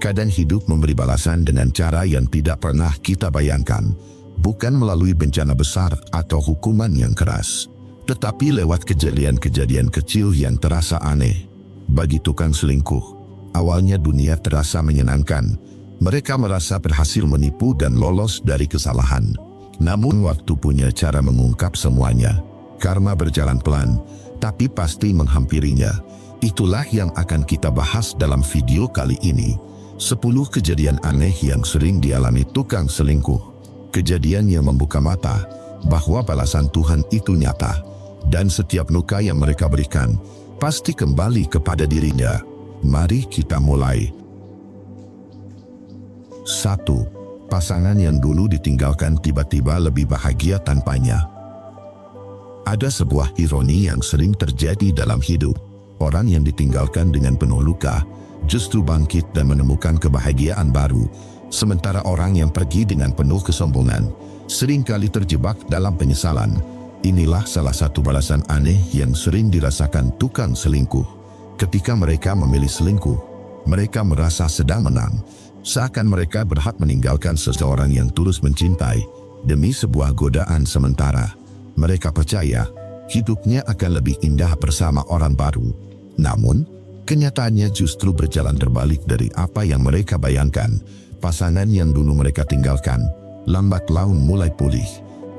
Kadang hidup memberi balasan dengan cara yang tidak pernah kita bayangkan, bukan melalui bencana besar atau hukuman yang keras, tetapi lewat kejadian-kejadian kecil yang terasa aneh. Bagi tukang selingkuh, awalnya dunia terasa menyenangkan. Mereka merasa berhasil menipu dan lolos dari kesalahan. Namun waktu punya cara mengungkap semuanya. Karma berjalan pelan, tapi pasti menghampirinya. Itulah yang akan kita bahas dalam video kali ini. 10 kejadian aneh yang sering dialami tukang selingkuh. Kejadian yang membuka mata bahwa balasan Tuhan itu nyata. Dan setiap luka yang mereka berikan pasti kembali kepada dirinya. Mari kita mulai. 1. Pasangan yang dulu ditinggalkan tiba-tiba lebih bahagia tanpanya. Ada sebuah ironi yang sering terjadi dalam hidup. Orang yang ditinggalkan dengan penuh luka justru bangkit dan menemukan kebahagiaan baru, sementara orang yang pergi dengan penuh kesombongan seringkali terjebak dalam penyesalan. Inilah salah satu balasan aneh yang sering dirasakan tukang selingkuh. Ketika mereka memilih selingkuh, mereka merasa sedang menang, seakan mereka berhak meninggalkan seseorang yang tulus mencintai demi sebuah godaan sementara. Mereka percaya hidupnya akan lebih indah bersama orang baru. Namun, kenyataannya justru berjalan terbalik dari apa yang mereka bayangkan. Pasangan yang dulu mereka tinggalkan lambat laun mulai pulih.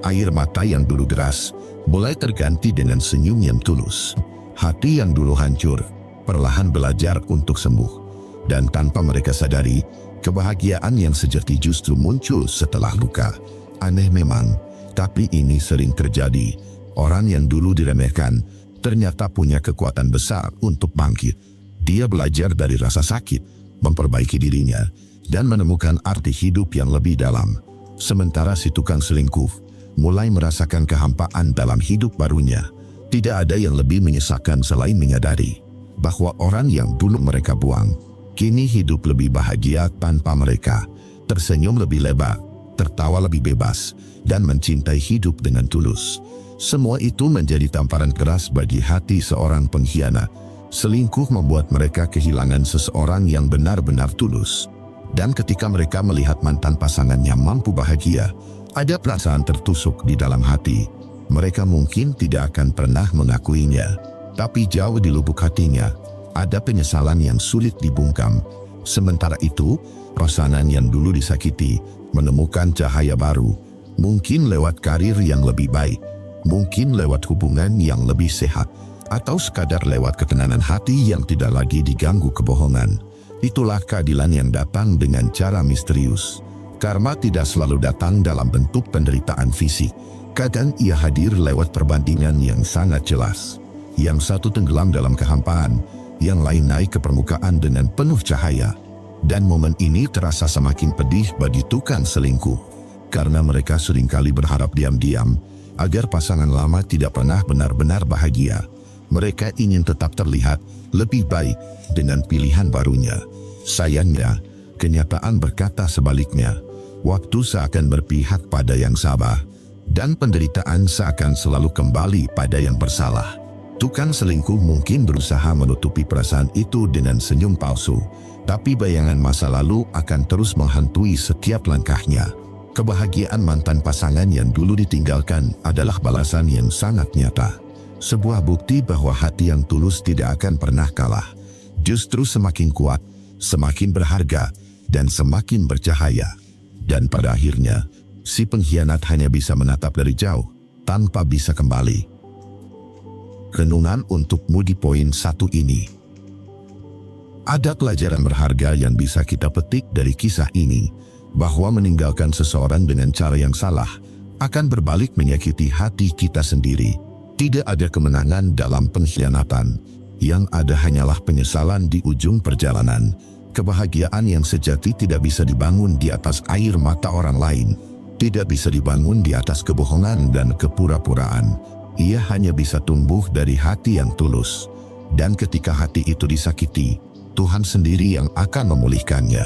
Air mata yang dulu deras mulai terganti dengan senyum yang tulus. Hati yang dulu hancur perlahan belajar untuk sembuh. Dan tanpa mereka sadari, kebahagiaan yang sejati justru muncul setelah luka. Aneh memang, tapi ini sering terjadi. Orang yang dulu diremehkan ternyata punya kekuatan besar untuk bangkit. Dia belajar dari rasa sakit, memperbaiki dirinya, dan menemukan arti hidup yang lebih dalam. Sementara si tukang selingkuh mulai merasakan kehampaan dalam hidup barunya. Tidak ada yang lebih menyesakan selain menyadari bahwa orang yang dulu mereka buang kini hidup lebih bahagia tanpa mereka, tersenyum lebih lebar, tertawa lebih bebas, dan mencintai hidup dengan tulus. Semua itu menjadi tamparan keras bagi hati seorang pengkhianat. Selingkuh membuat mereka kehilangan seseorang yang benar-benar tulus. Dan ketika mereka melihat mantan pasangannya mampu bahagia, ada perasaan tertusuk di dalam hati. Mereka mungkin tidak akan pernah mengakuinya, tapi jauh di lubuk hatinya ada penyesalan yang sulit dibungkam. Sementara itu, pasangan yang dulu disakiti menemukan cahaya baru, mungkin lewat karir yang lebih baik, mungkin lewat hubungan yang lebih sehat, atau sekadar lewat ketenangan hati yang tidak lagi diganggu kebohongan. Itulah keadilan yang datang dengan cara misterius. Karma tidak selalu datang dalam bentuk penderitaan fisik. Kadang ia hadir lewat perbandingan yang sangat jelas. Yang satu tenggelam dalam kehampaan, yang lain naik ke permukaan dengan penuh cahaya. Dan momen ini terasa semakin pedih bagi tukang selingkuh, karena mereka seringkali berharap diam-diam agar pasangan lama tidak pernah benar-benar bahagia. Mereka ingin tetap terlihat lebih baik dengan pilihan barunya. Sayangnya, kenyataan berkata sebaliknya. Waktu seakan berpihak pada yang sabar, dan penderitaan seakan selalu kembali pada yang bersalah. Tukang selingkuh mungkin berusaha menutupi perasaan itu dengan senyum palsu, tapi bayangan masa lalu akan terus menghantui setiap langkahnya. Kebahagiaan mantan pasangan yang dulu ditinggalkan adalah balasan yang sangat nyata. Sebuah bukti bahwa hati yang tulus tidak akan pernah kalah. Justru semakin kuat, semakin berharga, dan semakin bercahaya. Dan pada akhirnya, si pengkhianat hanya bisa menatap dari jauh, tanpa bisa kembali. Renungan untukmu di poin 1 ini. Ada pelajaran berharga yang bisa kita petik dari kisah ini, bahwa meninggalkan seseorang dengan cara yang salah akan berbalik menyakiti hati kita sendiri. Tidak ada kemenangan dalam pengkhianatan, yang ada hanyalah penyesalan di ujung perjalanan. Kebahagiaan yang sejati tidak bisa dibangun di atas air mata orang lain, tidak bisa dibangun di atas kebohongan dan kepura-puraan. Ia hanya bisa tumbuh dari hati yang tulus. Dan ketika hati itu disakiti, Tuhan sendiri yang akan memulihkannya.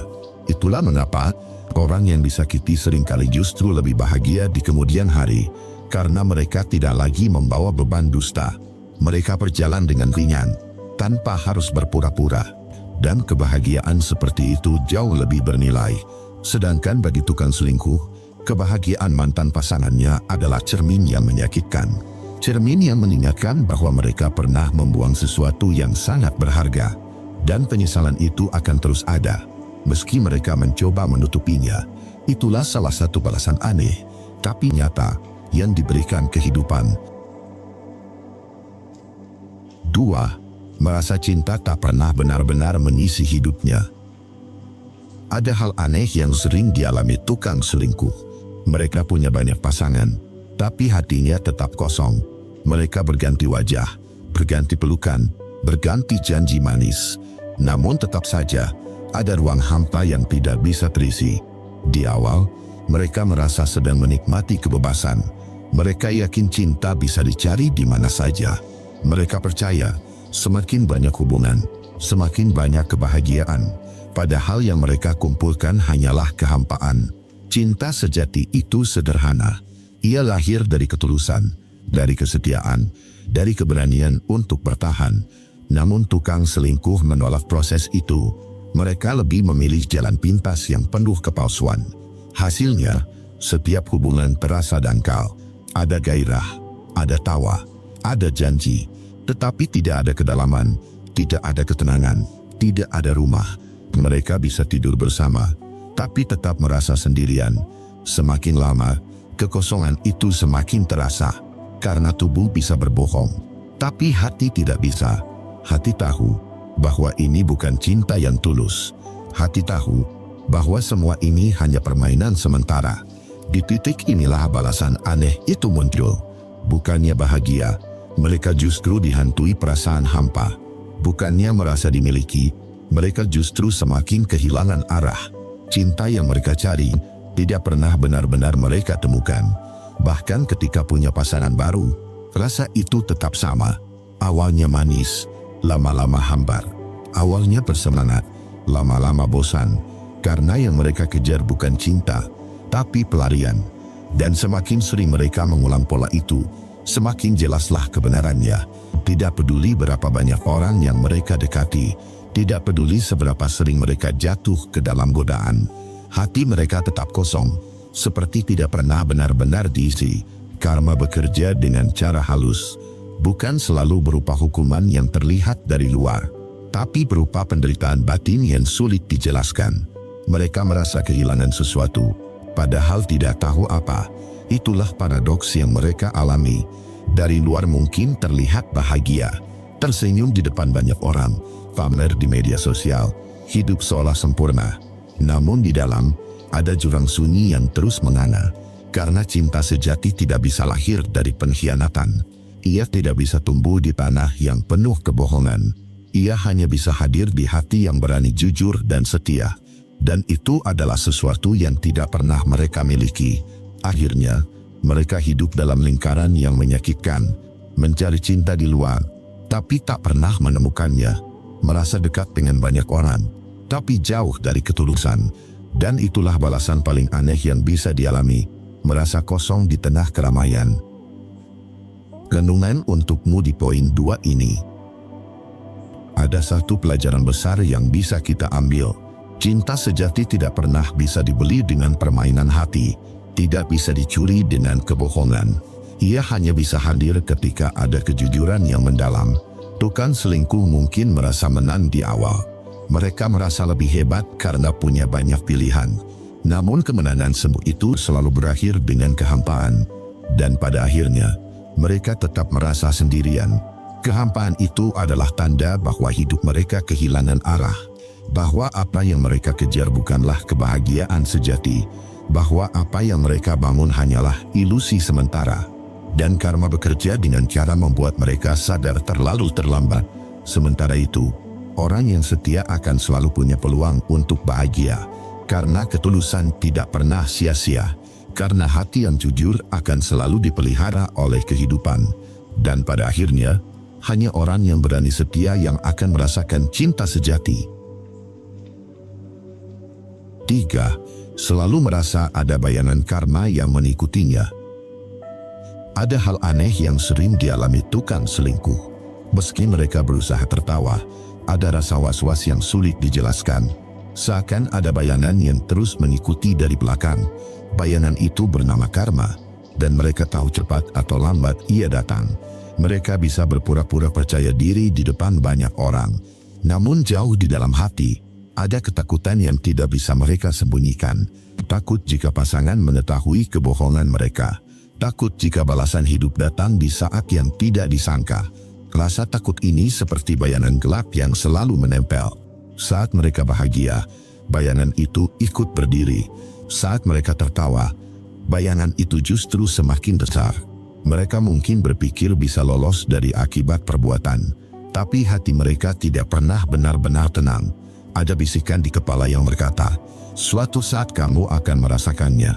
Itulah mengapa orang yang disakiti seringkali justru lebih bahagia di kemudian hari, karena mereka tidak lagi membawa beban dusta. Mereka berjalan dengan ringan, tanpa harus berpura-pura. dan kebahagiaan seperti itu jauh lebih bernilai. Sedangkan bagi tukang selingkuh, kebahagiaan mantan pasangannya adalah cermin yang menyakitkan. Cermin yang mengingatkan bahwa mereka pernah membuang sesuatu yang sangat berharga, dan penyesalan itu akan terus ada, meski mereka mencoba menutupinya. Itulah salah satu balasan aneh, tapi nyata, yang diberikan kehidupan. 2. Merasa cinta tak pernah benar-benar mengisi hidupnya. Ada hal aneh yang sering dialami tukang selingkuh. Mereka punya banyak pasangan, tapi hatinya tetap kosong. Mereka berganti wajah, berganti pelukan, berganti janji manis. Namun tetap saja, ada ruang hampa yang tidak bisa terisi. Di awal, mereka merasa sedang menikmati kebebasan. Mereka yakin cinta bisa dicari di mana saja. Mereka percaya, semakin banyak hubungan, semakin banyak kebahagiaan. Padahal yang mereka kumpulkan hanyalah kehampaan. Cinta sejati itu sederhana. Ia lahir dari ketulusan, dari kesetiaan, dari keberanian untuk bertahan. Namun tukang selingkuh menolak proses itu. Mereka lebih memilih jalan pintas yang penuh kepalsuan. Hasilnya, setiap hubungan terasa dangkal. Ada gairah, ada tawa, ada janji, tetapi tidak ada kedalaman, tidak ada ketenangan, tidak ada rumah. Mereka bisa tidur bersama, tapi tetap merasa sendirian. Semakin lama, kekosongan itu semakin terasa, karena tubuh bisa berbohong, tapi hati tidak bisa. Hati tahu bahwa ini bukan cinta yang tulus. Hati tahu bahwa semua ini hanya permainan sementara. Di titik inilah balasan aneh itu muncul. Bukannya bahagia, mereka justru dihantui perasaan hampa. Bukannya merasa dimiliki, mereka justru semakin kehilangan arah. Cinta yang mereka cari tidak pernah benar-benar mereka temukan. Bahkan ketika punya pasangan baru, rasa itu tetap sama. Awalnya manis, lama-lama hambar. Awalnya bersemangat, lama-lama bosan. Karena yang mereka kejar bukan cinta, tapi pelarian. Dan semakin sering mereka mengulang pola itu, semakin jelaslah kebenarannya. Tidak peduli berapa banyak orang yang mereka dekati, tidak peduli seberapa sering mereka jatuh ke dalam godaan, hati mereka tetap kosong, seperti tidak pernah benar-benar diisi. Karma bekerja dengan cara halus, bukan selalu berupa hukuman yang terlihat dari luar, tapi berupa penderitaan batin yang sulit dijelaskan. Mereka merasa kehilangan sesuatu, padahal tidak tahu apa. Itulah paradoks yang mereka alami. Dari luar mungkin terlihat bahagia, tersenyum di depan banyak orang, pamer di media sosial, hidup seolah sempurna. Namun di dalam, ada jurang sunyi yang terus menganga. Karena cinta sejati tidak bisa lahir dari pengkhianatan. Ia tidak bisa tumbuh di tanah yang penuh kebohongan. Ia hanya bisa hadir di hati yang berani jujur dan setia. Dan itu adalah sesuatu yang tidak pernah mereka miliki. Akhirnya, mereka hidup dalam lingkaran yang menyakitkan, mencari cinta di luar, tapi tak pernah menemukannya. Merasa dekat dengan banyak orang, tapi jauh dari ketulusan. Dan itulah balasan paling aneh yang bisa dialami, merasa kosong di tengah keramaian. Renungan untukmu di poin 2 ini. Ada satu pelajaran besar yang bisa kita ambil. Cinta sejati tidak pernah bisa dibeli dengan permainan hati, tidak bisa dicuri dengan kebohongan. Ia hanya bisa hadir ketika ada kejujuran yang mendalam. Tukang selingkuh mungkin merasa menang di awal. Mereka merasa lebih hebat karena punya banyak pilihan. Namun kemenangan semu itu selalu berakhir dengan kehampaan. Dan pada akhirnya, mereka tetap merasa sendirian. Kehampaan itu adalah tanda bahwa hidup mereka kehilangan arah. Bahwa apa yang mereka kejar bukanlah kebahagiaan sejati. Bahwa apa yang mereka bangun hanyalah ilusi sementara. Dan karma bekerja dengan cara membuat mereka sadar terlalu terlambat. Sementara itu, orang yang setia akan selalu punya peluang untuk bahagia. Karena ketulusan tidak pernah sia-sia. Karena hati yang jujur akan selalu dipelihara oleh kehidupan. Dan pada akhirnya, hanya orang yang berani setia yang akan merasakan cinta sejati. 3. Selalu merasa ada bayangan karma yang mengikutinya. Ada hal aneh yang sering dialami tukang selingkuh. Meski mereka berusaha tertawa, Ada rasa was-was yang sulit dijelaskan. Seakan ada bayangan yang terus mengikuti dari belakang. Bayangan itu bernama karma, dan mereka tahu cepat atau lambat ia datang. Mereka bisa berpura-pura percaya diri di depan banyak orang. Namun jauh di dalam hati, ada ketakutan yang tidak bisa mereka sembunyikan. Takut jika pasangan mengetahui kebohongan mereka. Takut jika balasan hidup datang di saat yang tidak disangka. Rasa takut ini seperti bayangan gelap yang selalu menempel. Saat mereka bahagia, bayangan itu ikut berdiri. Saat mereka tertawa, bayangan itu justru semakin besar. Mereka mungkin berpikir bisa lolos dari akibat perbuatan, tapi hati mereka tidak pernah benar-benar tenang. Ada bisikan di kepala yang berkata, suatu saat kamu akan merasakannya.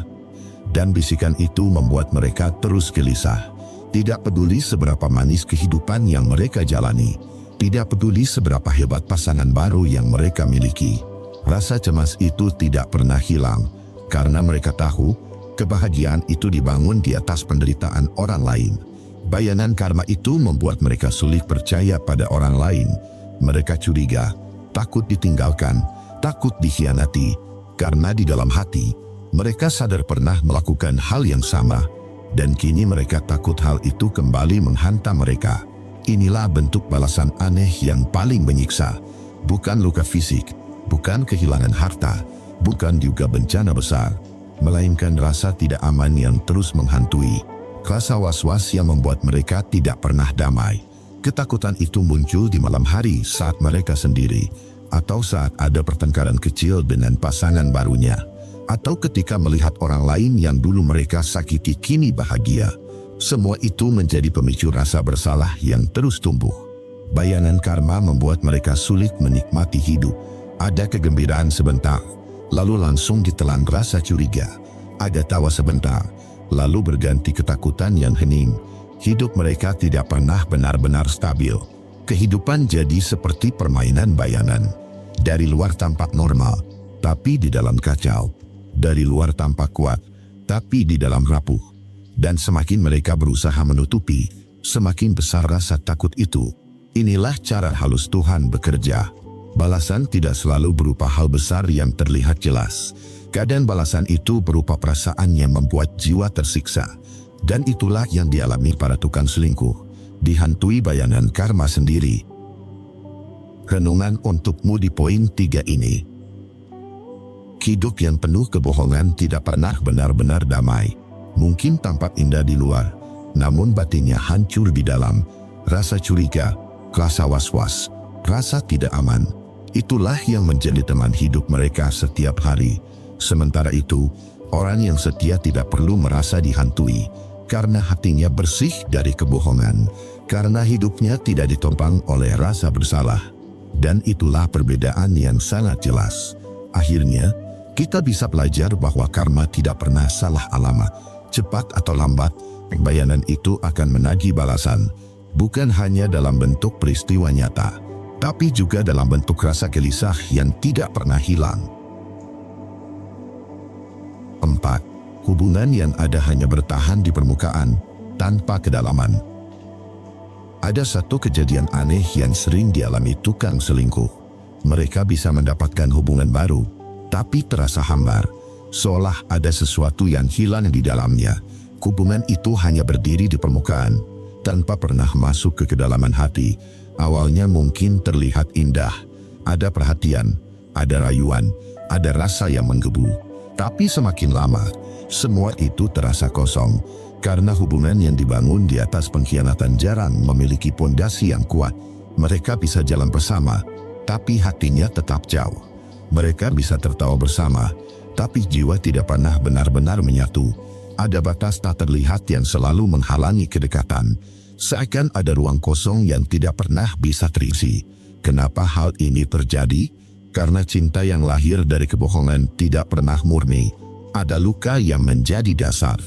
Dan bisikan itu membuat mereka terus gelisah. Tidak peduli seberapa manis kehidupan yang mereka jalani. Tidak peduli seberapa hebat pasangan baru yang mereka miliki. Rasa cemas itu tidak pernah hilang. Karena mereka tahu, kebahagiaan itu dibangun di atas penderitaan orang lain. Bayangan karma itu membuat mereka sulit percaya pada orang lain. Mereka curiga, takut ditinggalkan, takut dikhianati. Karena di dalam hati, mereka sadar pernah melakukan hal yang sama. Dan kini mereka takut hal itu kembali menghantam mereka. Inilah bentuk balasan aneh yang paling menyiksa. Bukan luka fisik, bukan kehilangan harta, bukan juga bencana besar, melainkan rasa tidak aman yang terus menghantui. Rasa was-was yang membuat mereka tidak pernah damai. Ketakutan itu muncul di malam hari saat mereka sendiri, atau saat ada pertengkaran kecil dengan pasangan barunya, atau ketika melihat orang lain yang dulu mereka sakiti kini bahagia. Semua itu menjadi pemicu rasa bersalah yang terus tumbuh. Bayangan karma membuat mereka sulit menikmati hidup. Ada kegembiraan sebentar, lalu langsung ditelan rasa curiga. Ada tawa sebentar, lalu berganti ketakutan yang hening. Hidup mereka tidak pernah benar-benar stabil. Kehidupan jadi seperti permainan bayangan. Dari luar tampak normal, tapi di dalam kacau. Dari luar tampak kuat, tapi di dalam rapuh. Dan semakin mereka berusaha menutupi, semakin besar rasa takut itu. Inilah cara halus Tuhan bekerja. Balasan tidak selalu berupa hal besar yang terlihat jelas. Kadang balasan itu berupa perasaan yang membuat jiwa tersiksa. Dan itulah yang dialami para tukang selingkuh. Dihantui bayangan karma sendiri. Renungan untukmu di poin 3 ini. Hidup yang penuh kebohongan tidak pernah benar-benar damai. Mungkin tampak indah di luar, namun batinnya hancur di dalam. Rasa curiga, rasa was-was, rasa tidak aman. Itulah yang menjadi teman hidup mereka setiap hari. Sementara itu, orang yang setia tidak perlu merasa dihantui, karena hatinya bersih dari kebohongan, karena hidupnya tidak ditopang oleh rasa bersalah. Dan itulah perbedaan yang sangat jelas. Akhirnya, kita bisa belajar bahwa karma tidak pernah salah alamat. Cepat atau lambat, bayangan itu akan menagih balasan. Bukan hanya dalam bentuk peristiwa nyata, tapi juga dalam bentuk rasa gelisah yang tidak pernah hilang. 4. Hubungan yang ada hanya bertahan di permukaan, tanpa kedalaman. Ada satu kejadian aneh yang sering dialami tukang selingkuh. Mereka bisa mendapatkan hubungan baru, tapi terasa hambar. Seolah ada sesuatu yang hilang di dalamnya. Hubungan itu hanya berdiri di permukaan, tanpa pernah masuk ke kedalaman hati. Awalnya mungkin terlihat indah. Ada perhatian, ada rayuan, ada rasa yang menggebu. Tapi semakin lama, semua itu terasa kosong. Karena hubungan yang dibangun di atas pengkhianatan jarang memiliki pondasi yang kuat. Mereka bisa jalan bersama, tapi hatinya tetap jauh. Mereka bisa tertawa bersama, tapi jiwa tidak pernah benar-benar menyatu. Ada batas tak terlihat yang selalu menghalangi kedekatan. Seakan ada ruang kosong yang tidak pernah bisa terisi. Kenapa hal ini terjadi? Karena cinta yang lahir dari kebohongan tidak pernah murni. Ada luka yang menjadi dasar.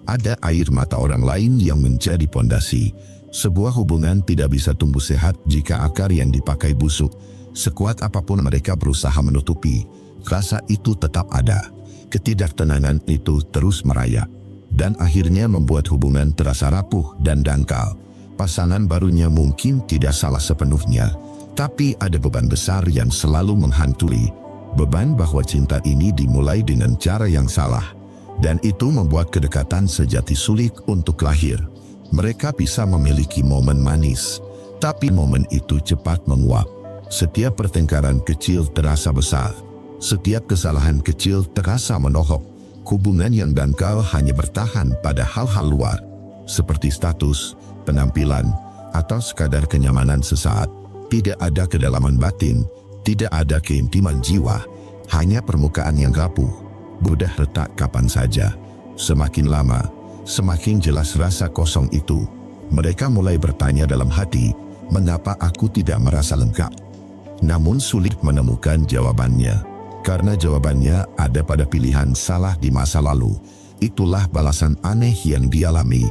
Ada air mata orang lain yang menjadi pondasi. Sebuah hubungan tidak bisa tumbuh sehat jika akar yang dipakai busuk. Sekuat apapun mereka berusaha menutupi, rasa itu tetap ada. Ketidaktenangan itu terus merayap, dan akhirnya membuat hubungan terasa rapuh dan dangkal. Pasangan barunya mungkin tidak salah sepenuhnya, Tapi ada beban besar yang selalu menghantui, beban bahwa cinta ini dimulai dengan cara yang salah, dan itu membuat kedekatan sejati sulit untuk lahir. Mereka bisa memiliki momen manis, tapi momen itu cepat menguap. Setiap pertengkaran kecil terasa besar, setiap kesalahan kecil terasa menohok. Hubungan yang dangkal hanya bertahan pada hal-hal luar, seperti status, penampilan, atau sekadar kenyamanan sesaat. Tidak ada kedalaman batin, tidak ada keintiman jiwa, hanya permukaan yang rapuh, mudah retak kapan saja. Semakin lama, semakin jelas rasa kosong itu. Mereka mulai bertanya dalam hati, mengapa aku tidak merasa lengkap? Namun sulit menemukan jawabannya, karena jawabannya ada pada pilihan salah di masa lalu. Itulah balasan aneh yang dialami,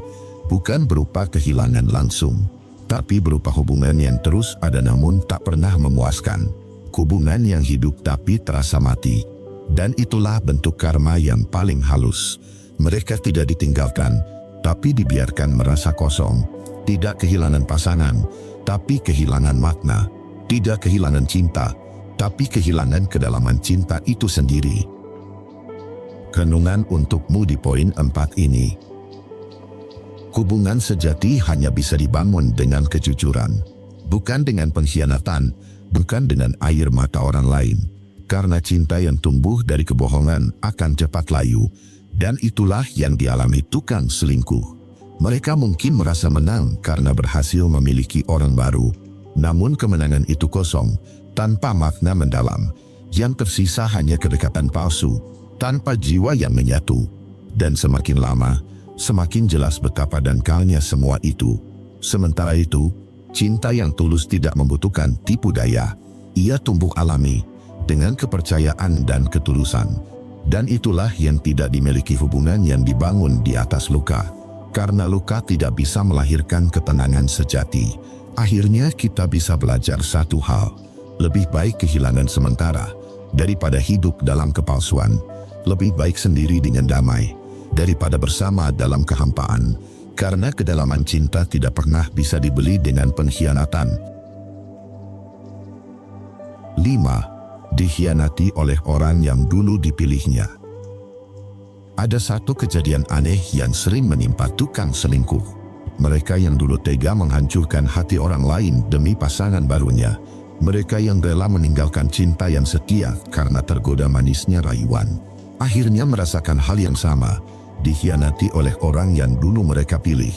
bukan berupa kehilangan langsung, tapi berupa hubungan yang terus ada namun tak pernah memuaskan. Hubungan yang hidup tapi terasa mati. Dan itulah bentuk karma yang paling halus. Mereka tidak ditinggalkan, tapi dibiarkan merasa kosong. Tidak kehilangan pasangan, tapi kehilangan makna. Tidak kehilangan cinta, tapi kehilangan kedalaman cinta itu sendiri. Renungan untukmu di poin 4 ini. Hubungan sejati hanya bisa dibangun dengan kejujuran, bukan dengan pengkhianatan, bukan dengan air mata orang lain. Karena cinta yang tumbuh dari kebohongan akan cepat layu, dan itulah yang dialami tukang selingkuh. Mereka mungkin merasa menang karena berhasil memiliki orang baru, namun kemenangan itu kosong, tanpa makna mendalam. Yang tersisa hanya kedekatan palsu, tanpa jiwa yang menyatu. Dan semakin lama, semakin jelas betapa dangkalnya semua itu. Sementara itu, cinta yang tulus tidak membutuhkan tipu daya. Ia tumbuh alami, dengan kepercayaan dan ketulusan. Dan itulah yang tidak dimiliki hubungan yang dibangun di atas luka. Karena luka tidak bisa melahirkan ketenangan sejati. Akhirnya kita bisa belajar satu hal. Lebih baik kehilangan sementara, daripada hidup dalam kepalsuan. Lebih baik sendiri dengan damai, daripada bersama dalam kehampaan, karena kedalaman cinta tidak pernah bisa dibeli dengan pengkhianatan. 5. Dikhianati oleh orang yang dulu dipilihnya. Ada satu kejadian aneh yang sering menimpa tukang selingkuh. Mereka yang dulu tega menghancurkan hati orang lain demi pasangan barunya. Mereka yang rela meninggalkan cinta yang setia karena tergoda manisnya rayuan. Akhirnya merasakan hal yang sama, dikhianati oleh orang yang dulu mereka pilih.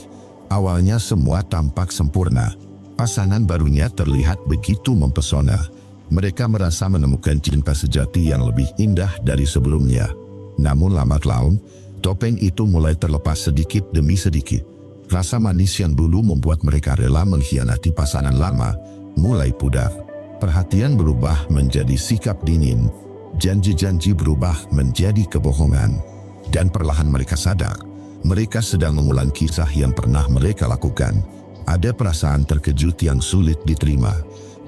Awalnya semua tampak sempurna. Pasangan barunya terlihat begitu mempesona. Mereka merasa menemukan cinta sejati yang lebih indah dari sebelumnya. Namun lambat laun, topeng itu mulai terlepas sedikit demi sedikit. Rasa manis yang dulu membuat mereka rela mengkhianati pasangan lama mulai pudar. Perhatian berubah menjadi sikap dingin. Janji-janji berubah menjadi kebohongan. Dan perlahan mereka sadar, mereka sedang mengulang kisah yang pernah mereka lakukan. Ada perasaan terkejut yang sulit diterima.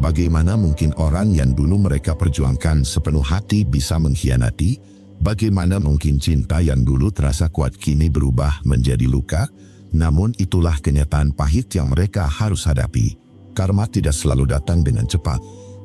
Bagaimana mungkin orang yang dulu mereka perjuangkan sepenuh hati bisa mengkhianati? Bagaimana mungkin cinta yang dulu terasa kuat kini berubah menjadi luka? Namun itulah kenyataan pahit yang mereka harus hadapi. Karma tidak selalu datang dengan cepat,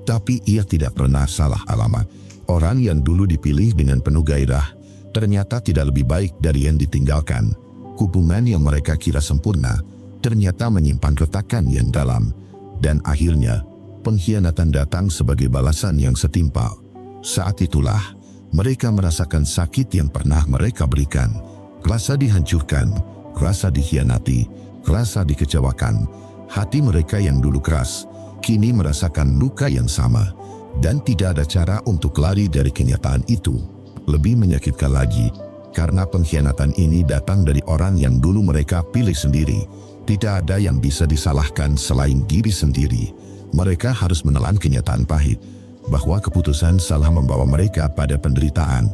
tapi ia tidak pernah salah alamat. Orang yang dulu dipilih dengan penuh gairah, ternyata tidak lebih baik dari yang ditinggalkan. Hubungan yang mereka kira sempurna, ternyata menyimpan retakan yang dalam. Dan akhirnya, pengkhianatan datang sebagai balasan yang setimpal. Saat itulah, mereka merasakan sakit yang pernah mereka berikan. Rasa dihancurkan, rasa dikhianati, rasa dikecewakan. Hati mereka yang dulu keras, kini merasakan luka yang sama. Dan tidak ada cara untuk lari dari kenyataan itu. Lebih menyakitkan lagi, karena pengkhianatan ini datang dari orang yang dulu mereka pilih sendiri. Tidak ada yang bisa disalahkan selain diri sendiri. Mereka harus menelan kenyataan pahit, bahwa keputusan salah membawa mereka pada penderitaan.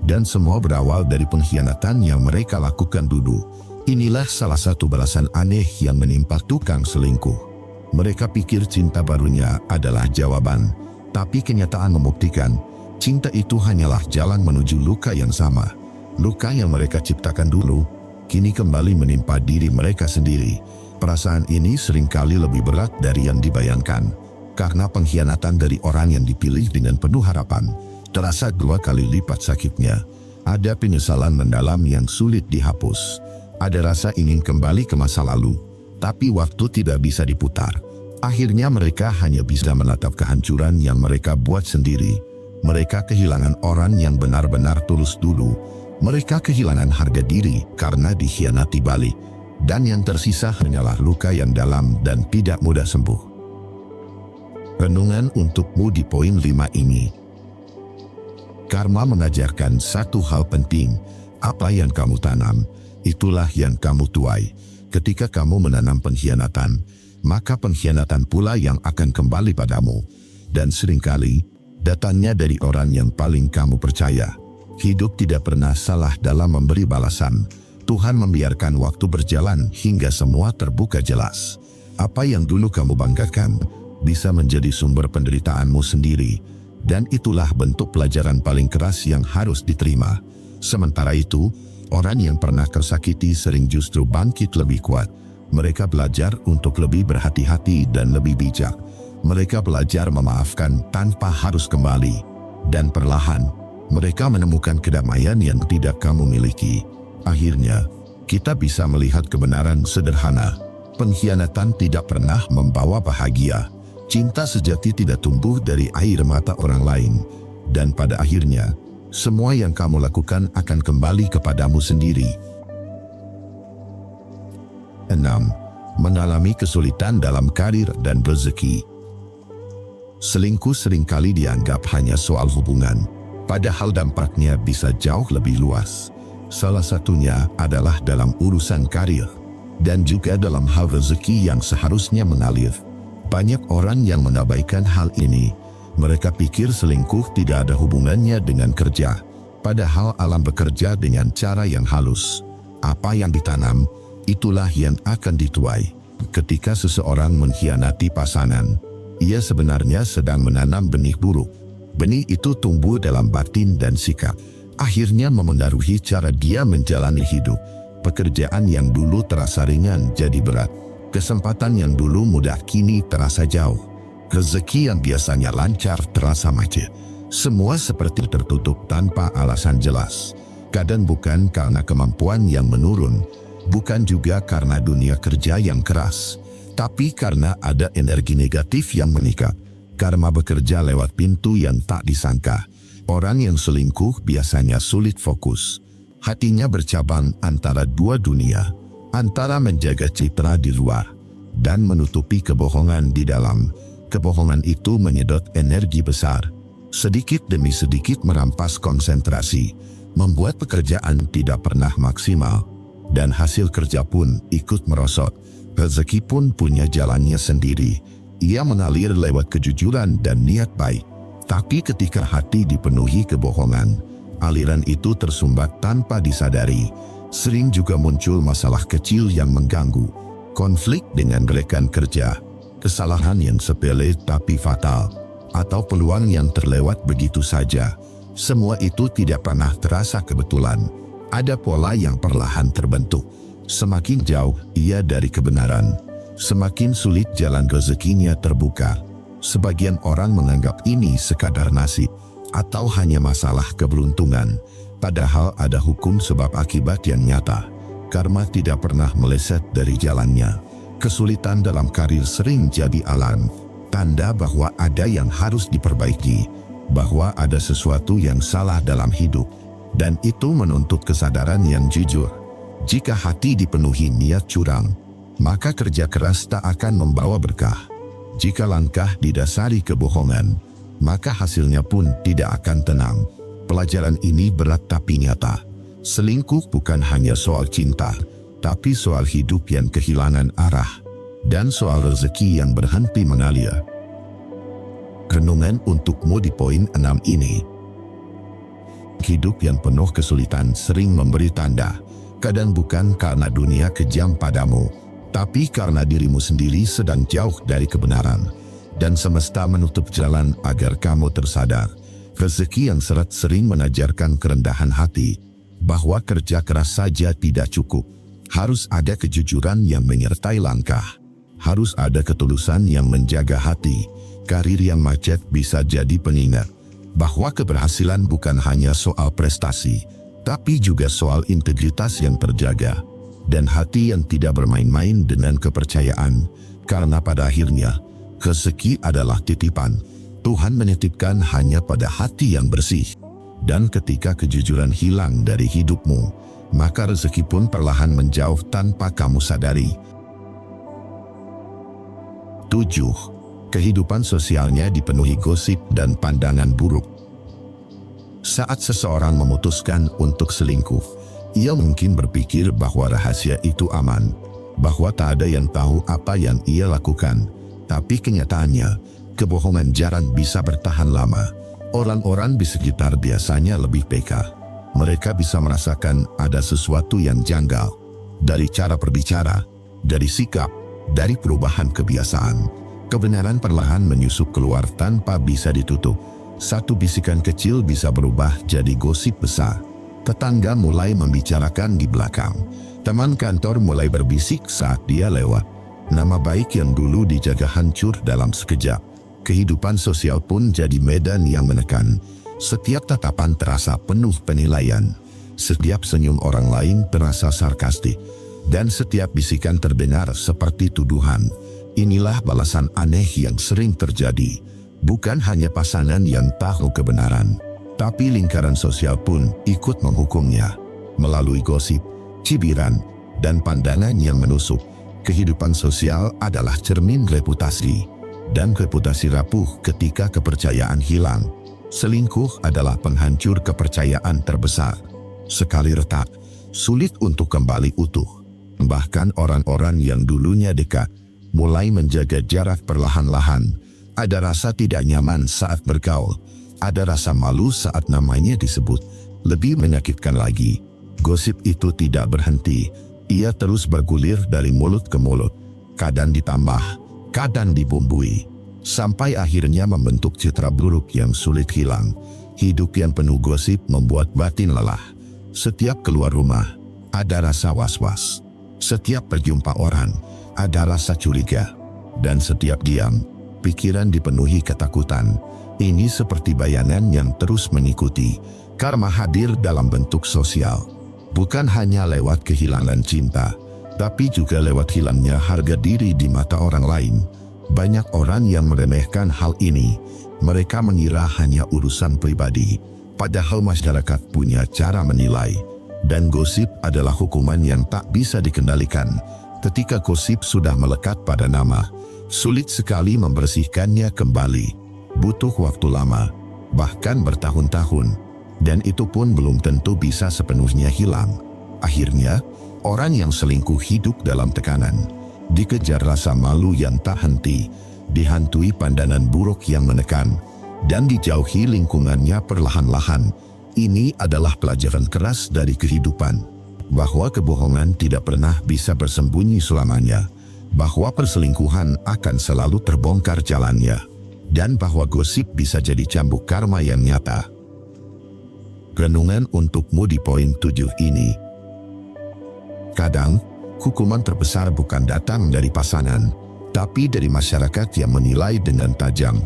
Dan semua berawal dari pengkhianatan yang mereka lakukan dulu. Inilah salah satu balasan aneh yang menimpa tukang selingkuh. Mereka pikir cinta barunya adalah jawaban. Tapi kenyataan membuktikan, cinta itu hanyalah jalan menuju luka yang sama. Luka yang mereka ciptakan dulu, kini kembali menimpa diri mereka sendiri. Perasaan ini seringkali lebih berat dari yang dibayangkan. Karena pengkhianatan dari orang yang dipilih dengan penuh harapan terasa 2 kali lipat sakitnya. Ada penyesalan mendalam yang sulit dihapus. Ada rasa ingin kembali ke masa lalu, tapi waktu tidak bisa diputar. Akhirnya mereka hanya bisa menatap kehancuran yang mereka buat sendiri. Mereka kehilangan orang yang benar-benar tulus dulu. Mereka kehilangan harga diri karena dikhianati balik. Dan yang tersisa hanyalah luka yang dalam dan tidak mudah sembuh. Renungan untukmu di poin 5 ini. Karma mengajarkan satu hal penting. Apa yang kamu tanam, itulah yang kamu tuai. Ketika kamu menanam pengkhianatan, maka pengkhianatan pula yang akan kembali padamu. Dan seringkali, datangnya dari orang yang paling kamu percaya. Hidup tidak pernah salah dalam memberi balasan. Tuhan membiarkan waktu berjalan hingga semua terbuka jelas. Apa yang dulu kamu banggakan bisa menjadi sumber penderitaanmu sendiri, dan itulah bentuk pelajaran paling keras yang harus diterima. Sementara itu, orang yang pernah tersakiti sering justru bangkit lebih kuat. Mereka belajar untuk lebih berhati-hati dan lebih bijak. Mereka belajar memaafkan tanpa harus kembali, dan perlahan mereka menemukan kedamaian yang tidak kamu miliki. Akhirnya, kita bisa melihat kebenaran sederhana. Pengkhianatan tidak pernah membawa bahagia. Cinta sejati tidak tumbuh dari air mata orang lain. Dan pada akhirnya, semua yang kamu lakukan akan kembali kepadamu sendiri. 6. Mengalami kesulitan dalam karir dan rezeki. Selingkuh seringkali dianggap hanya soal hubungan, padahal dampaknya bisa jauh lebih luas. Salah satunya adalah dalam urusan karir, dan juga dalam hal rezeki yang seharusnya mengalir. Banyak orang yang mengabaikan hal ini. Mereka pikir selingkuh tidak ada hubungannya dengan kerja, padahal alam bekerja dengan cara yang halus. Apa yang ditanam, itulah yang akan dituai. Ketika seseorang mengkhianati pasangan, ia sebenarnya sedang menanam benih buruk. Benih itu tumbuh dalam batin dan sikap. Akhirnya memengaruhi cara dia menjalani hidup. Pekerjaan yang dulu terasa ringan jadi berat. Kesempatan yang dulu mudah kini terasa jauh. Rezeki yang biasanya lancar terasa macet. Semua seperti tertutup tanpa alasan jelas. Kadang bukan karena kemampuan yang menurun, bukan juga karena dunia kerja yang keras, tapi karena ada energi negatif yang mengikat. Karma bekerja lewat pintu yang tak disangka. Orang yang selingkuh biasanya sulit fokus. Hatinya bercabang antara dua dunia, antara menjaga citra di luar dan menutupi kebohongan di dalam. Kebohongan itu menyedot energi besar, sedikit demi sedikit merampas konsentrasi, membuat pekerjaan tidak pernah maksimal, dan hasil kerja pun ikut merosot. Rezeki pun punya jalannya sendiri. Ia mengalir lewat kejujuran dan niat baik. Tapi ketika hati dipenuhi kebohongan, aliran itu tersumbat tanpa disadari. Sering juga muncul masalah kecil yang mengganggu. Konflik dengan rekan kerja, kesalahan yang sepele tapi fatal, atau peluang yang terlewat begitu saja. Semua itu tidak pernah terasa kebetulan. Ada pola yang perlahan terbentuk. Semakin jauh ia dari kebenaran, semakin sulit jalan rezekinya terbuka. Sebagian orang menganggap ini sekadar nasib atau hanya masalah keberuntungan, padahal ada hukum sebab akibat yang nyata. Karma tidak pernah meleset dari jalannya. Kesulitan dalam karir sering jadi alarm, tanda bahwa ada yang harus diperbaiki, bahwa ada sesuatu yang salah dalam hidup, dan itu menuntut kesadaran yang jujur. Jika hati dipenuhi niat curang, maka kerja keras tak akan membawa berkah. Jika langkah didasari kebohongan, maka hasilnya pun tidak akan tenang. Pelajaran ini berat tapi nyata. Selingkuh bukan hanya soal cinta, tapi soal hidup yang kehilangan arah, dan soal rezeki yang berhenti mengalir. Renungan untukmu di poin 6 ini. Hidup yang penuh kesulitan sering memberi tanda. Kadang bukan karena dunia kejam padamu, tapi karena dirimu sendiri sedang jauh dari kebenaran, dan semesta menutup jalan agar kamu tersadar. Rezeki yang seret sering mengajarkan kerendahan hati, bahwa kerja keras saja tidak cukup. Harus ada kejujuran yang menyertai langkah. Harus ada ketulusan yang menjaga hati. karir yang macet bisa jadi pengingat bahwa keberhasilan bukan hanya soal prestasi, tapi juga soal integritas yang terjaga dan hati yang tidak bermain-main dengan kepercayaan, karena pada akhirnya rezeki adalah titipan. Tuhan menitipkan hanya pada hati yang bersih, dan ketika kejujuran hilang dari hidupmu, maka rezeki pun perlahan menjauh tanpa kamu sadari. 7. Kehidupan sosialnya dipenuhi gosip dan pandangan buruk. Saat seseorang memutuskan untuk selingkuh, ia mungkin berpikir bahwa rahasia itu aman, bahwa tak ada yang tahu apa yang ia lakukan. Tapi kenyataannya, kebohongan jarang bisa bertahan lama. Orang-orang di sekitar biasanya lebih peka. Mereka bisa merasakan ada sesuatu yang janggal dari cara berbicara, dari sikap, dari perubahan kebiasaan. Kebenaran perlahan menyusup keluar tanpa bisa ditutup. Satu bisikan kecil bisa berubah jadi gosip besar. Tetangga mulai membicarakan di belakang. Teman kantor mulai berbisik saat dia lewat. Nama baik yang dulu dijaga hancur dalam sekejap. Kehidupan sosial pun jadi medan yang menekan. Setiap tatapan terasa penuh penilaian. Setiap senyum orang lain terasa sarkastik. Dan setiap bisikan terdengar seperti tuduhan. Inilah balasan aneh yang sering terjadi. Bukan hanya pasangan yang tahu kebenaran, tapi lingkaran sosial pun ikut menghukumnya. Melalui gosip, cibiran, dan pandangan yang menusuk, kehidupan sosial adalah cermin reputasi. Dan reputasi rapuh ketika kepercayaan hilang. Selingkuh adalah penghancur kepercayaan terbesar. Sekali retak, sulit untuk kembali utuh. Bahkan orang-orang yang dulunya dekat mulai menjaga jarak perlahan-lahan. Ada rasa tidak nyaman saat bergaul. Ada rasa malu saat namanya disebut. Lebih menyakitkan lagi, gosip itu tidak berhenti. Ia terus bergulir dari mulut ke mulut. Kadang ditambah, kadang dibumbui. Sampai akhirnya membentuk citra buruk yang sulit hilang. Hidup yang penuh gosip membuat batin lelah. Setiap keluar rumah, ada rasa was-was. Setiap berjumpa orang, ada rasa curiga. Dan setiap diam, pikiran dipenuhi ketakutan. Ini seperti bayangan yang terus mengikuti. Karma hadir dalam bentuk sosial. Bukan hanya lewat kehilangan cinta, tapi juga lewat hilangnya harga diri di mata orang lain. Banyak orang yang meremehkan hal ini. Mereka mengira hanya urusan pribadi. Padahal masyarakat punya cara menilai. Dan gosip adalah hukuman yang tak bisa dikendalikan. Ketika gosip sudah melekat pada nama, sulit sekali membersihkannya kembali. Butuh waktu lama, bahkan bertahun-tahun. Dan itu pun belum tentu bisa sepenuhnya hilang. Akhirnya, orang yang selingkuh hidup dalam tekanan. Dikejar rasa malu yang tak henti, dihantui pandangan buruk yang menekan, dan dijauhi lingkungannya perlahan-lahan. Ini adalah pelajaran keras dari kehidupan, bahwa kebohongan tidak pernah bisa bersembunyi selamanya, bahwa perselingkuhan akan selalu terbongkar jalannya, dan bahwa gosip bisa jadi cambuk karma yang nyata. Renungan untukmu di poin 7 ini. Kadang, hukuman terbesar bukan datang dari pasangan, tapi dari masyarakat yang menilai dengan tajam.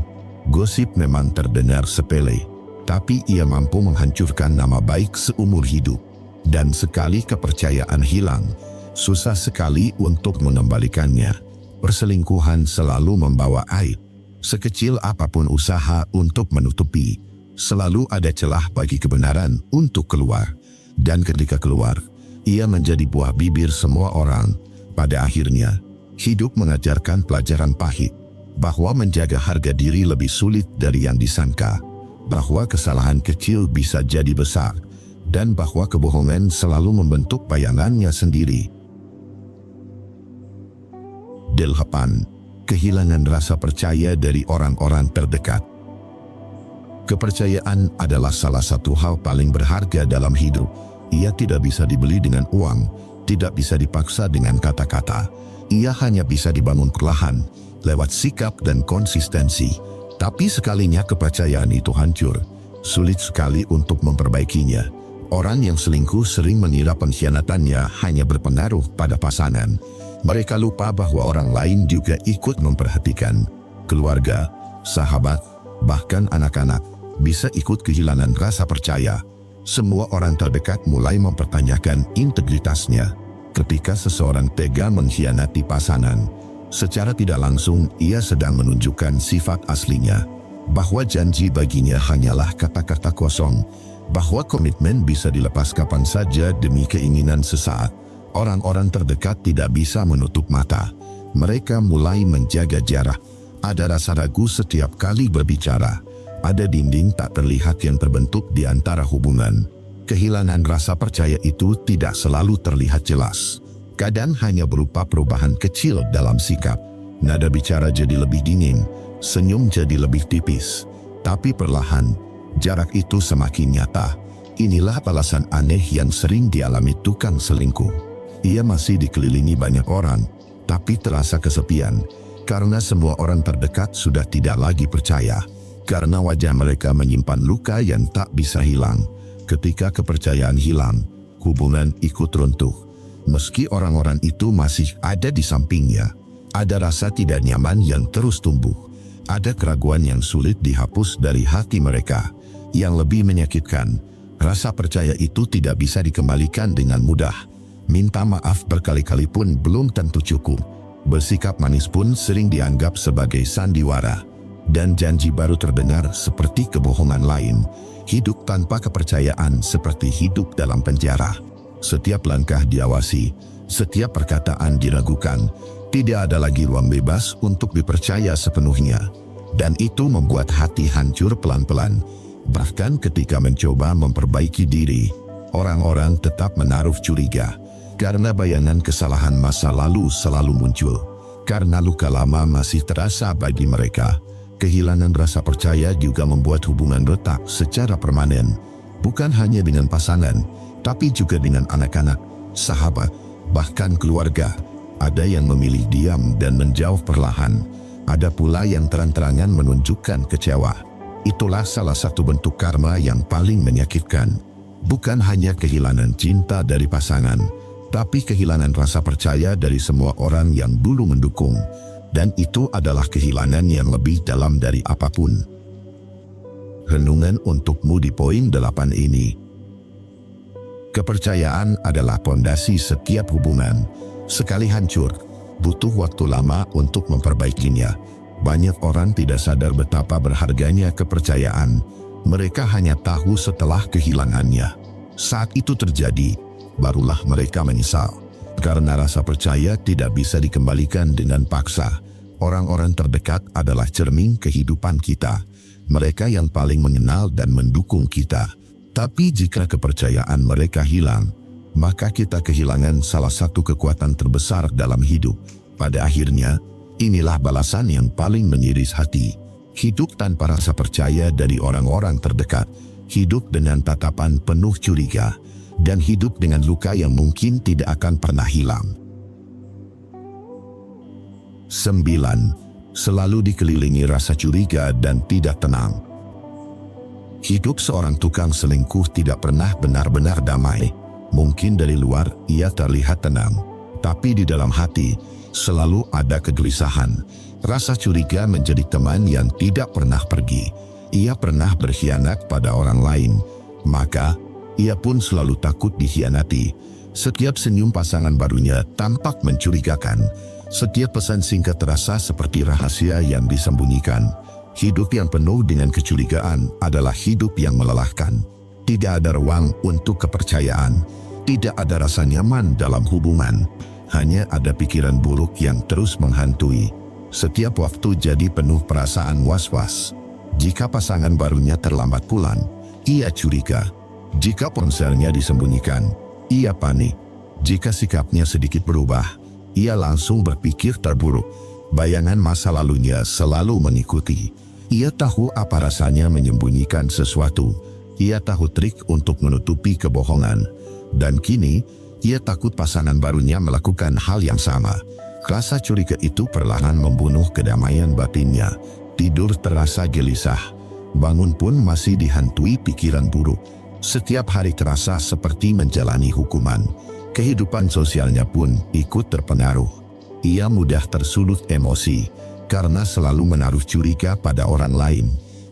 Gosip memang terdengar sepele, tapi ia mampu menghancurkan nama baik seumur hidup. Dan sekali kepercayaan hilang, susah sekali untuk mengembalikannya. Perselingkuhan selalu membawa aib. Sekecil apapun usaha untuk menutupi, selalu ada celah bagi kebenaran untuk keluar. Dan ketika keluar, ia menjadi buah bibir semua orang. Pada akhirnya, hidup mengajarkan pelajaran pahit, bahwa menjaga harga diri lebih sulit dari yang disangka, bahwa kesalahan kecil bisa jadi besar, dan bahwa kebohongan selalu membentuk bayangannya sendiri. 8. Kehilangan rasa percaya dari orang-orang terdekat. Kepercayaan adalah salah satu hal paling berharga dalam hidup. Ia tidak bisa dibeli dengan uang, tidak bisa dipaksa dengan kata-kata. Ia hanya bisa dibangun perlahan, lewat sikap dan konsistensi. Tapi sekalinya kepercayaan itu hancur, sulit sekali untuk memperbaikinya. Orang yang selingkuh sering mengira pengkhianatannya hanya berpengaruh pada pasangan. Mereka lupa bahwa orang lain juga ikut memperhatikan. Keluarga, sahabat, bahkan anak-anak bisa ikut kehilangan rasa percaya. Semua orang terdekat mulai mempertanyakan integritasnya. Ketika seseorang tega mengkhianati pasangan, secara tidak langsung ia sedang menunjukkan sifat aslinya, bahwa janji baginya hanyalah kata-kata kosong, bahwa komitmen bisa dilepas kapan saja demi keinginan sesaat. Orang-orang terdekat tidak bisa menutup mata. Mereka mulai menjaga jarak. Ada rasa ragu setiap kali berbicara. Ada dinding tak terlihat yang terbentuk di antara hubungan. Kehilangan rasa percaya itu tidak selalu terlihat jelas. Kadang hanya berupa perubahan kecil dalam sikap. Nada bicara jadi lebih dingin, senyum jadi lebih tipis. Tapi perlahan, jarak itu semakin nyata. Inilah alasan aneh yang sering dialami tukang selingkuh. Ia masih dikelilingi banyak orang, tapi terasa kesepian. Karena semua orang terdekat sudah tidak lagi percaya. Karena wajah mereka menyimpan luka yang tak bisa hilang. Ketika kepercayaan hilang, hubungan ikut runtuh. Meski orang-orang itu masih ada di sampingnya, ada rasa tidak nyaman yang terus tumbuh. Ada keraguan yang sulit dihapus dari hati mereka. Yang lebih menyakitkan, rasa percaya itu tidak bisa dikembalikan dengan mudah. Minta maaf berkali-kali pun belum tentu cukup. Bersikap manis pun sering dianggap sebagai sandiwara. Dan janji baru terdengar seperti kebohongan lain. Hidup tanpa kepercayaan seperti hidup dalam penjara. Setiap langkah diawasi, setiap perkataan diragukan. Tidak ada lagi ruang bebas untuk dipercaya sepenuhnya. Dan itu membuat hati hancur pelan-pelan. Bahkan ketika mencoba memperbaiki diri, orang-orang tetap menaruh curiga. Karena bayangan kesalahan masa lalu selalu muncul. Karena luka lama masih terasa bagi mereka. Kehilangan rasa percaya juga membuat hubungan retak secara permanen. Bukan hanya dengan pasangan, tapi juga dengan anak-anak, sahabat, bahkan keluarga. Ada yang memilih diam dan menjauh perlahan. Ada pula yang terang-terangan menunjukkan kecewa. Itulah salah satu bentuk karma yang paling menyakitkan. Bukan hanya kehilangan cinta dari pasangan, tapi kehilangan rasa percaya dari semua orang yang dulu mendukung. Dan itu adalah kehilangan yang lebih dalam dari apapun. Renungan untukmu di poin 8 ini. Kepercayaan adalah pondasi setiap hubungan. Sekali hancur, butuh waktu lama untuk memperbaikinya. Banyak orang tidak sadar betapa berharganya kepercayaan. Mereka hanya tahu setelah kehilangannya. Saat itu terjadi, barulah mereka menyesal. Karena rasa percaya tidak bisa dikembalikan dengan paksa. Orang-orang terdekat adalah cermin kehidupan kita. Mereka yang paling mengenal dan mendukung kita. Tapi jika kepercayaan mereka hilang, maka kita kehilangan salah satu kekuatan terbesar dalam hidup. Pada akhirnya, inilah balasan yang paling mengiris hati. Hidup tanpa rasa percaya dari orang-orang terdekat. Hidup dengan tatapan penuh curiga. Dan hidup dengan luka yang mungkin tidak akan pernah hilang. 9. Selalu dikelilingi rasa curiga dan tidak tenang. Hidup seorang tukang selingkuh tidak pernah benar-benar damai. Mungkin dari luar ia terlihat tenang, tapi di dalam hati selalu ada kegelisahan. Rasa curiga menjadi teman yang tidak pernah pergi. Ia pernah berkhianat pada orang lain, maka ia pun selalu takut dikhianati. Setiap senyum pasangan barunya tampak mencurigakan. Setiap pesan singkat terasa seperti rahasia yang disembunyikan. Hidup yang penuh dengan kecurigaan adalah hidup yang melelahkan. Tidak ada ruang untuk kepercayaan. Tidak ada rasa nyaman dalam hubungan. Hanya ada pikiran buruk yang terus menghantui. Setiap waktu jadi penuh perasaan was-was. Jika pasangan barunya terlambat pulang, ia curiga. Jika ponselnya disembunyikan, ia panik. Jika sikapnya sedikit berubah, ia langsung berpikir terburuk. Bayangan masa lalunya selalu mengikuti. Ia tahu apa rasanya menyembunyikan sesuatu. Ia tahu trik untuk menutupi kebohongan. Dan kini, ia takut pasangan barunya melakukan hal yang sama. Rasa curiga itu perlahan membunuh kedamaian batinnya. Tidur terasa gelisah. Bangun pun masih dihantui pikiran buruk. Setiap hari terasa seperti menjalani hukuman. Kehidupan sosialnya pun ikut terpengaruh. Ia mudah tersulut emosi. karena selalu menaruh curiga pada orang lain,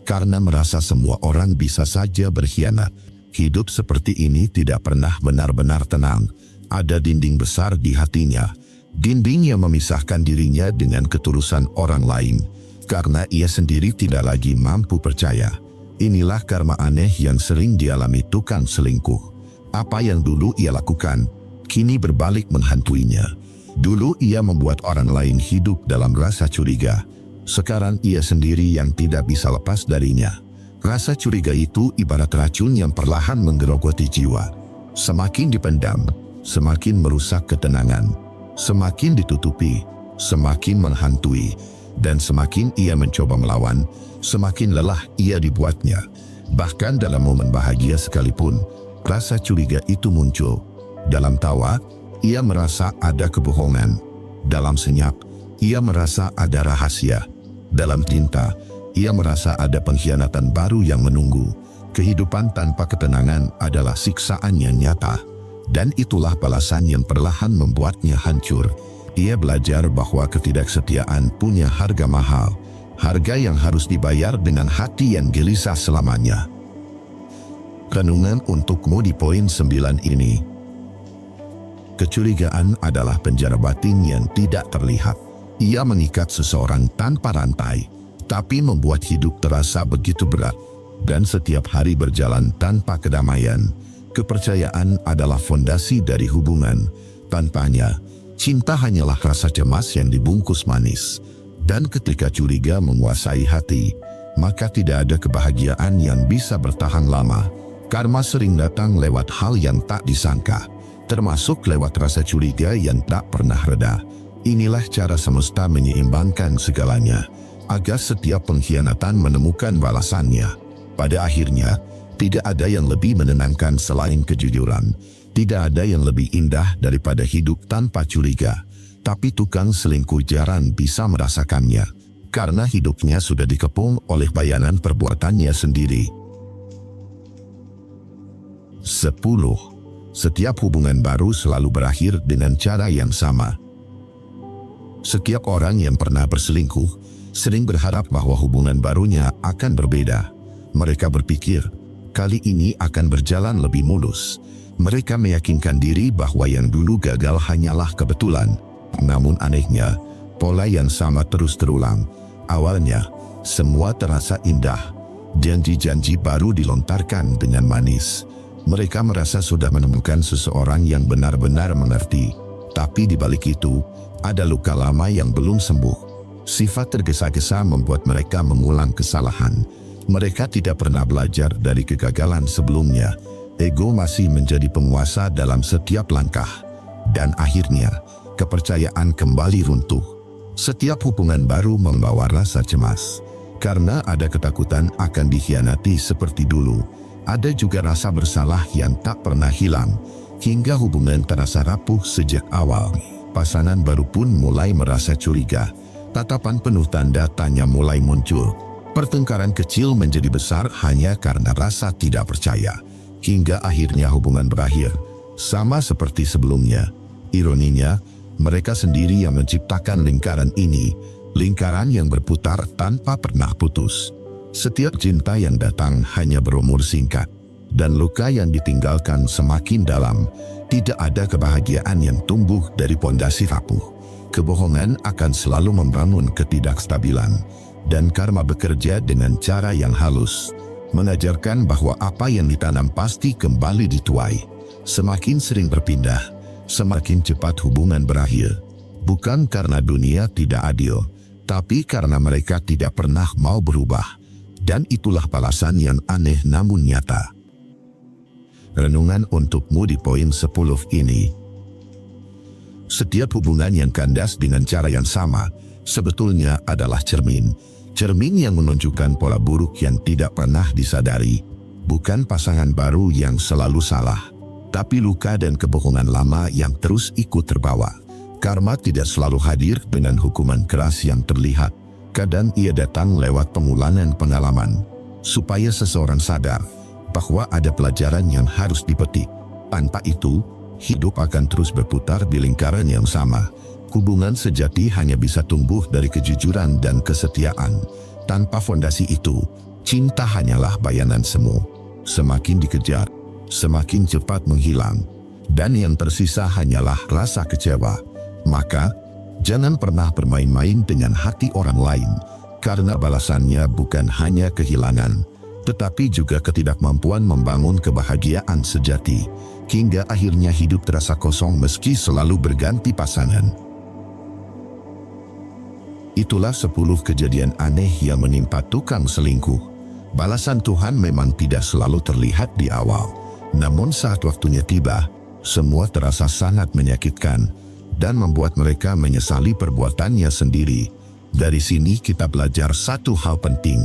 karena merasa semua orang bisa saja berkhianat. Hidup seperti ini tidak pernah benar-benar tenang. Ada dinding besar di hatinya, dinding yang memisahkan dirinya dengan ketulusan orang lain, karena ia sendiri tidak lagi mampu percaya. Inilah karma aneh yang sering dialami tukang selingkuh. Apa yang dulu ia lakukan, kini berbalik menghantuinya. Dulu ia membuat orang lain hidup dalam rasa curiga. Sekarang ia sendiri yang tidak bisa lepas darinya. Rasa curiga itu ibarat racun yang perlahan menggerogoti jiwa. Semakin dipendam, semakin merusak ketenangan. Semakin ditutupi, semakin menghantui. Dan semakin ia mencoba melawan, semakin lelah ia dibuatnya. Bahkan dalam momen bahagia sekalipun, rasa curiga itu muncul. Dalam tawa, ia merasa ada kebohongan. Dalam senyap, ia merasa ada rahasia. Dalam cinta, ia merasa ada pengkhianatan baru yang menunggu. Kehidupan tanpa ketenangan adalah siksaan yang nyata. Dan itulah balasan yang perlahan membuatnya hancur. Ia belajar bahwa ketidaksetiaan punya harga mahal. Harga yang harus dibayar dengan hati yang gelisah selamanya. Renungan untukmu di poin 9 ini. Kecurigaan adalah penjara batin yang tidak terlihat. Ia mengikat seseorang tanpa rantai, tapi membuat hidup terasa begitu berat. Dan setiap hari berjalan tanpa kedamaian. Kepercayaan adalah fondasi dari hubungan. Tanpanya, cinta hanyalah rasa cemas yang dibungkus manis. Dan ketika curiga menguasai hati, maka tidak ada kebahagiaan yang bisa bertahan lama. Karma sering datang lewat hal yang tak disangka, termasuk lewat rasa curiga yang tak pernah reda. Inilah cara semesta menyeimbangkan segalanya, agar setiap pengkhianatan menemukan balasannya. Pada akhirnya, tidak ada yang lebih menenangkan selain kejujuran. Tidak ada yang lebih indah daripada hidup tanpa curiga. Tapi tukang selingkuh jarang bisa merasakannya, karena hidupnya sudah dikepung oleh bayanan perbuatannya sendiri. 10. Setiap hubungan baru selalu berakhir dengan cara yang sama. Setiap orang yang pernah berselingkuh sering berharap bahwa hubungan barunya akan berbeda. Mereka berpikir, kali ini akan berjalan lebih mulus. Mereka meyakinkan diri bahwa yang dulu gagal hanyalah kebetulan. Namun anehnya, pola yang sama terus terulang. Awalnya, semua terasa indah. Janji-janji baru dilontarkan dengan manis. Mereka merasa sudah menemukan seseorang yang benar-benar mengerti. Tapi di balik itu, ada luka lama yang belum sembuh. Sifat tergesa-gesa membuat mereka mengulang kesalahan. Mereka tidak pernah belajar dari kegagalan sebelumnya. Ego masih menjadi penguasa dalam setiap langkah. Dan akhirnya, kepercayaan kembali runtuh. Setiap hubungan baru membawa rasa cemas. Karena ada ketakutan akan dikhianati seperti dulu. Ada juga rasa bersalah yang tak pernah hilang, hingga hubungan terasa rapuh sejak awal. Pasangan baru pun mulai merasa curiga. Tatapan penuh tanda tanya mulai muncul. Pertengkaran kecil menjadi besar hanya karena rasa tidak percaya. Hingga akhirnya hubungan berakhir. Sama seperti sebelumnya. Ironinya, mereka sendiri yang menciptakan lingkaran ini. Lingkaran yang berputar tanpa pernah putus. Setiap cinta yang datang hanya berumur singkat, dan luka yang ditinggalkan semakin dalam. Tidak ada kebahagiaan yang tumbuh dari pondasi rapuh. Kebohongan akan selalu membangun ketidakstabilan, dan karma bekerja dengan cara yang halus, mengajarkan bahwa apa yang ditanam pasti kembali dituai. Semakin sering berpindah, semakin cepat hubungan berakhir. Bukan karena dunia tidak adil, tapi karena mereka tidak pernah mau berubah. Dan itulah balasan yang aneh namun nyata. Renungan untukmu di poin 10 ini. Setiap hubungan yang kandas dengan cara yang sama, sebetulnya adalah cermin. Cermin yang menunjukkan pola buruk yang tidak pernah disadari. Bukan pasangan baru yang selalu salah, tapi luka dan kebohongan lama yang terus ikut terbawa. Karma tidak selalu hadir dengan hukuman keras yang terlihat. Kadang ia datang lewat pengulangan pengalaman, supaya seseorang sadar bahwa ada pelajaran yang harus dipetik. Tanpa itu, hidup akan terus berputar di lingkaran yang sama. Hubungan sejati hanya bisa tumbuh dari kejujuran dan kesetiaan. Tanpa fondasi itu, cinta hanyalah bayangan semu. Semakin dikejar, semakin cepat menghilang. Dan yang tersisa hanyalah rasa kecewa. Maka, jangan pernah bermain-main dengan hati orang lain, karena balasannya bukan hanya kehilangan, tetapi juga ketidakmampuan membangun kebahagiaan sejati, hingga akhirnya hidup terasa kosong meski selalu berganti pasangan. Itulah 10 kejadian aneh yang menimpa tukang selingkuh. Balasan Tuhan memang tidak selalu terlihat di awal, namun saat waktunya tiba, semua terasa sangat menyakitkan dan membuat mereka menyesali perbuatannya sendiri. Dari sini kita belajar satu hal penting: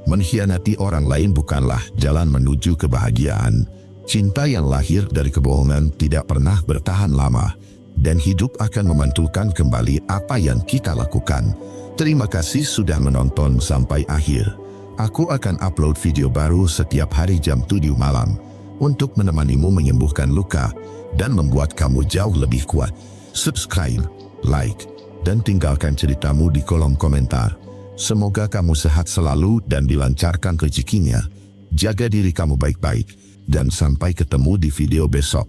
mengkhianati orang lain bukanlah jalan menuju kebahagiaan. Cinta yang lahir dari kebohongan tidak pernah bertahan lama, dan hidup akan memantulkan kembali apa yang kita lakukan. Terima kasih sudah menonton sampai akhir. Aku akan upload video baru setiap hari jam 7 malam untuk menemanimu menyembuhkan luka dan membuat kamu jauh lebih kuat. Subscribe, like, dan tinggalkan ceritamu di kolom komentar. Semoga kamu sehat selalu dan dilancarkan rezekinya. Jaga diri kamu baik-baik, dan sampai ketemu di video besok.